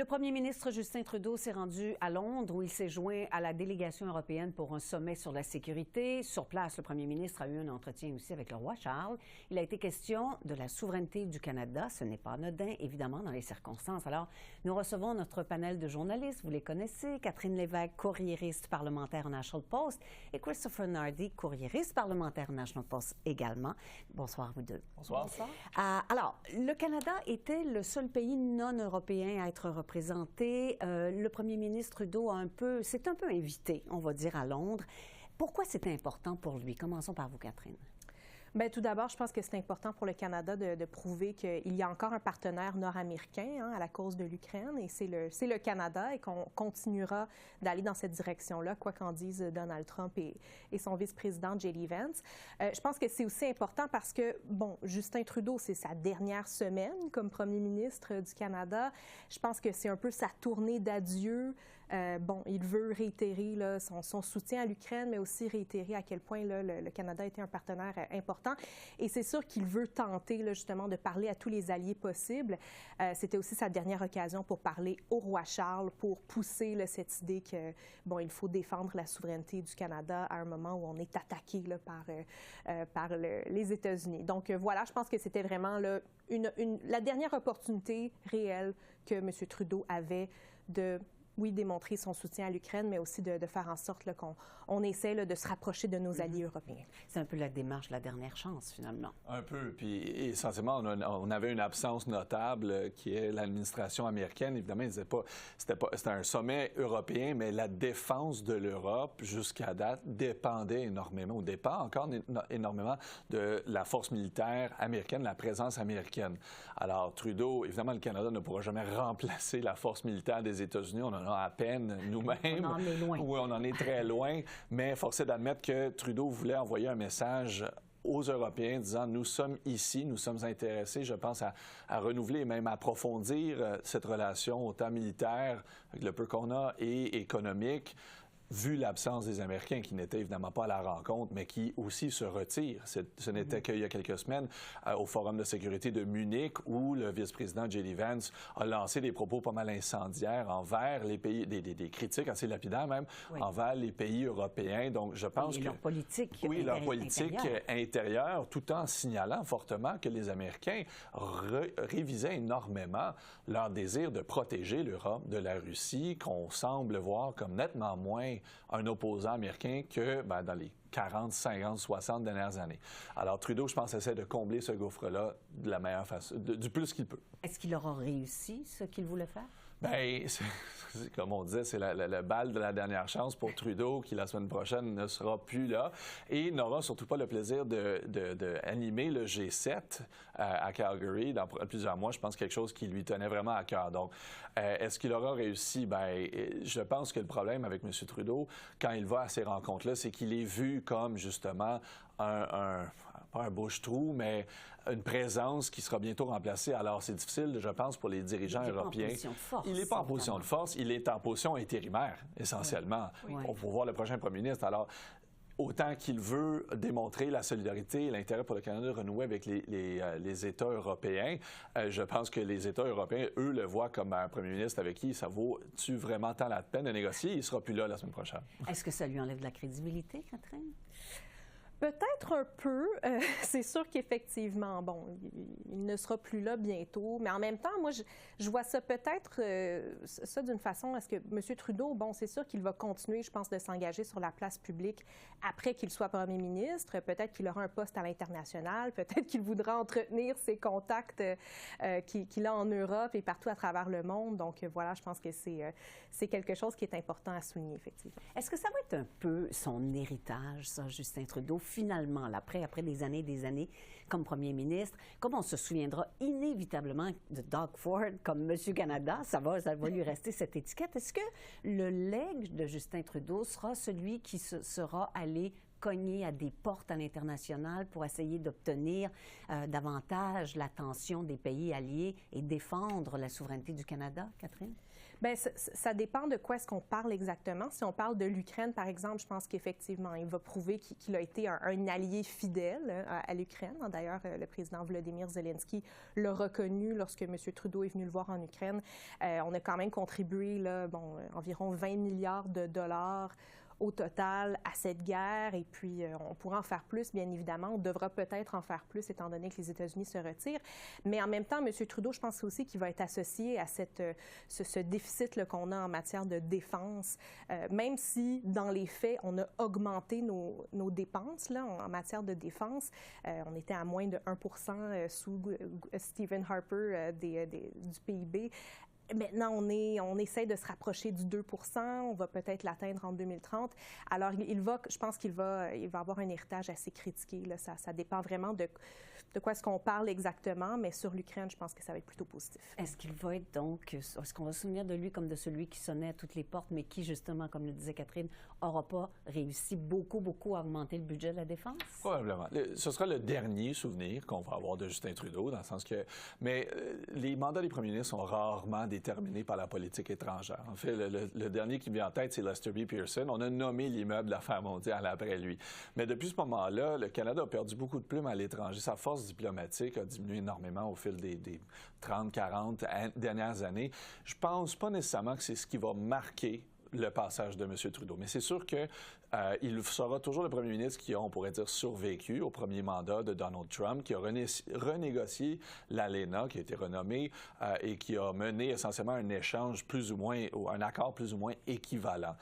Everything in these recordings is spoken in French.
Le premier ministre Justin Trudeau s'est rendu à Londres où il s'est joint à la délégation européenne pour un sommet sur la sécurité. Sur place, le premier ministre a eu un entretien aussi avec le roi Charles. Il a été question de la souveraineté du Canada. Ce n'est pas anodin, évidemment, dans les circonstances. Alors, nous recevons notre panel de journalistes. Vous les connaissez. Catherine Lévesque, courriériste parlementaire au National Post, et Christopher Nardi, courriériste parlementaire au National Post également. Bonsoir à vous deux. Bonsoir. Bonsoir. Alors, le Canada était le seul pays non européen à être représenté. Le premier ministre Trudeau s'est un peu invité, on va dire, à Londres. Pourquoi c'était important pour lui? Commençons par vous, Catherine. Bien, tout d'abord, je pense que c'est important pour le Canada de prouver qu'il y a encore un partenaire nord-américain à la cause de l'Ukraine, et c'est le Canada, et qu'on continuera d'aller dans cette direction-là, quoi qu'en disent Donald Trump et son vice-président J.D. Vance. Je pense que c'est aussi important parce que, bon, Justin Trudeau, c'est sa dernière semaine comme premier ministre du Canada. Je pense que c'est un peu sa tournée d'adieu. Il veut réitérer là, son soutien à l'Ukraine, mais aussi réitérer à quel point là, le Canada était un partenaire important. Et c'est sûr qu'il veut tenter là, justement de parler à tous les alliés possibles. C'était aussi sa dernière occasion pour parler au roi Charles, pour pousser là, cette idée que il faut défendre la souveraineté du Canada à un moment où on est attaqué là, par les États-Unis. Donc voilà, je pense que c'était vraiment là, la dernière opportunité réelle que M. Trudeau avait de démontrer son soutien à l'Ukraine, mais aussi de faire en sorte qu'on essaie là, de se rapprocher de nos alliés européens. C'est un peu la démarche de la dernière chance, finalement. Un peu. Puis, essentiellement, on avait une absence notable qui est l'administration américaine. Évidemment, c'était un sommet européen, mais la défense de l'Europe, jusqu'à date, dépendait énormément, ou dépend encore énormément de la force militaire américaine, la présence américaine. Alors, Trudeau, évidemment, le Canada ne pourra jamais remplacer la force militaire des États-Unis. On en a à peine nous-mêmes. On en est loin. Oui, on en est très loin. Mais force est d'admettre que Trudeau voulait envoyer un message aux Européens disant « Nous sommes ici, nous sommes intéressés, je pense, à renouveler et même approfondir cette relation autant militaire, avec le peu qu'on a, et économique ». Vu l'absence des Américains, qui n'étaient évidemment pas à la rencontre, mais qui aussi se retirent. Ce n'était qu'il y a quelques semaines au Forum de sécurité de Munich, où le vice-président J.D. Vance a lancé des propos pas mal incendiaires envers les pays, des critiques assez lapidaires même, envers les pays européens. Donc, je pense que... leur politique leur politique intérieure, tout en signalant fortement que les Américains révisaient énormément leur désir de protéger l'Europe de la Russie, qu'on semble voir comme nettement moins un opposant américain que dans les 40, 50, 60 dernières années. Alors, Trudeau, je pense, essaie de combler ce gouffre-là de la meilleure façon, du plus qu'il peut. Est-ce qu'il aura réussi ce qu'il voulait faire? Bien, comme on disait, c'est la balle de la dernière chance pour Trudeau, qui la semaine prochaine ne sera plus là et n'aura surtout pas le plaisir d'animer le G7 à Calgary dans plusieurs mois. Je pense quelque chose qui lui tenait vraiment à cœur. Donc, est-ce qu'il aura réussi? Bien, je pense que le problème avec M. Trudeau, quand il va à ces rencontres-là, c'est qu'il est vu comme, justement, pas un bouche-trou, mais une présence qui sera bientôt remplacée. Alors, c'est difficile, je pense, pour les dirigeants européens. Il n'est pas en position de force, il est en position intérimaire, essentiellement, pour voir le prochain premier ministre. Alors, autant qu'il veut démontrer la solidarité et l'intérêt pour le Canada de renouer avec les États européens, je pense que les États européens, eux, le voient comme un premier ministre avec qui ça vaut-tu vraiment tant la peine de négocier? Il ne sera plus là la semaine prochaine. Est-ce que ça lui enlève de la crédibilité, Catherine? Peut-être un peu. C'est sûr qu'effectivement, il ne sera plus là bientôt. Mais en même temps, moi, je vois ça peut-être ça d'une façon, est-ce que M. Trudeau, c'est sûr qu'il va continuer, je pense, de s'engager sur la place publique après qu'il soit premier ministre. Peut-être qu'il aura un poste à l'international. Peut-être qu'il voudra entretenir ses contacts qu'il a en Europe et partout à travers le monde. Donc voilà, je pense que c'est quelque chose qui est important à souligner, effectivement. Est-ce que ça va être un peu son héritage, ça, Justin Trudeau? Finalement, après des années comme premier ministre, comme on se souviendra inévitablement de Doug Ford comme Monsieur Canada, ça va lui rester cette étiquette. Est-ce que le legs de Justin Trudeau sera celui qui sera allé cogner à des portes à l'international pour essayer d'obtenir davantage l'attention des pays alliés et défendre la souveraineté du Canada, Catherine? Bien, ça dépend de quoi est-ce qu'on parle exactement. Si on parle de l'Ukraine, par exemple, je pense qu'effectivement, il va prouver qu'il a été un allié fidèle à l'Ukraine. D'ailleurs, le président Volodymyr Zelensky l'a reconnu lorsque M. Trudeau est venu le voir en Ukraine. On a quand même contribué là, environ 20 milliards de dollars au total à cette guerre, et puis on pourra en faire plus, bien évidemment. On devra peut-être en faire plus, étant donné que les États-Unis se retirent. Mais en même temps, M. Trudeau, je pense aussi qu'il va être associé à ce déficit qu'on a en matière de défense, même si, dans les faits, on a augmenté nos dépenses là, en matière de défense. On était à moins de 1 % sous Stephen Harper du PIB. Maintenant, on essaie de se rapprocher du 2 %. On va peut-être l'atteindre en 2030. Alors, je pense qu'il va avoir un héritage assez critiqué. Là. Ça dépend vraiment de quoi est-ce qu'on parle exactement, mais sur l'Ukraine, je pense que ça va être plutôt positif. Est-ce qu'il va être donc, est-ce qu'on va se souvenir de lui comme de celui qui sonnait à toutes les portes, mais qui, justement, comme le disait Catherine, n'aura pas réussi beaucoup à augmenter le budget de la défense? Probablement. Ce sera le dernier souvenir qu'on va avoir de Justin Trudeau, dans le sens que... Mais les mandats des premiers ministres sont rarement déterminés par la politique étrangère. En fait, le dernier qui me vient en tête, c'est Lester B. Pearson. On a nommé l'immeuble d'affaires mondiales après lui. Mais depuis ce moment-là, le Canada a perdu beaucoup de plumes à l'étranger. Sa force diplomatique a diminué énormément au fil des 30, 40 dernières années. Je pense pas nécessairement que c'est ce qui va marquer le passage de M. Trudeau. Mais c'est sûr que il sera toujours le premier ministre qui a, on pourrait dire, survécu au premier mandat de Donald Trump, qui a renégocié l'ALENA, qui a été renommée, et qui a mené essentiellement un échange plus ou moins, ou un accord plus ou moins équivalent.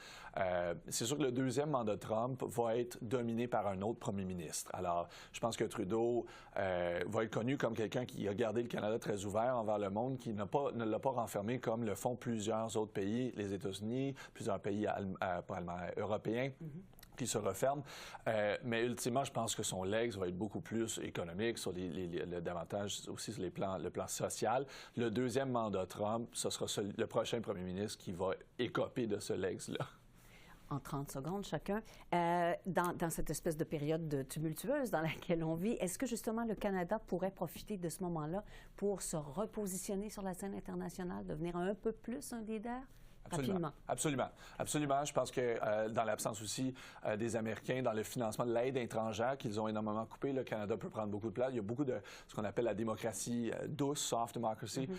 C'est sûr que le deuxième mandat de Trump va être dominé par un autre premier ministre. Alors, je pense que Trudeau va être connu comme quelqu'un qui a gardé le Canada très ouvert envers le monde, qui ne l'a pas renfermé comme le font plusieurs autres pays, les États-Unis, plusieurs pays européens. Qui se referment. Mais ultimement, je pense que son legs va être beaucoup plus économique, sur davantage aussi sur le plan social. Le deuxième mandat Trump, ce sera le prochain premier ministre qui va écoper de ce legs-là. En 30 secondes chacun, dans cette espèce de période tumultueuse dans laquelle on vit, est-ce que justement le Canada pourrait profiter de ce moment-là pour se repositionner sur la scène internationale, devenir un peu plus un leader? Absolument. Absolument. Je pense que dans l'absence aussi des Américains, dans le financement de l'aide étrangère qu'ils ont énormément coupé, le Canada peut prendre beaucoup de place. Il y a beaucoup de ce qu'on appelle la démocratie douce, soft democracy,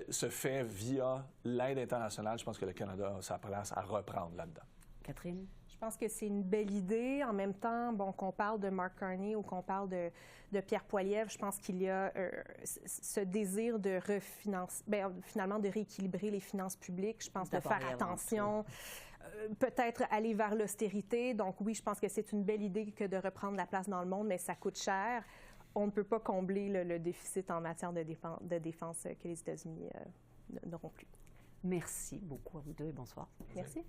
se fait via l'aide internationale. Je pense que le Canada a sa place à reprendre là-dedans. Catherine? Je pense que c'est une belle idée. En même temps, qu'on parle de Mark Carney ou qu'on parle de Pierre Poilievre, je pense qu'il y a ce désir de finalement de rééquilibrer les finances publiques. Je pense de faire attention, peut-être aller vers l'austérité. Donc oui, je pense que c'est une belle idée que de reprendre la place dans le monde, mais ça coûte cher. On ne peut pas combler le déficit en matière de défense que les États-Unis n'auront plus. Merci beaucoup à vous deux et bonsoir. Merci.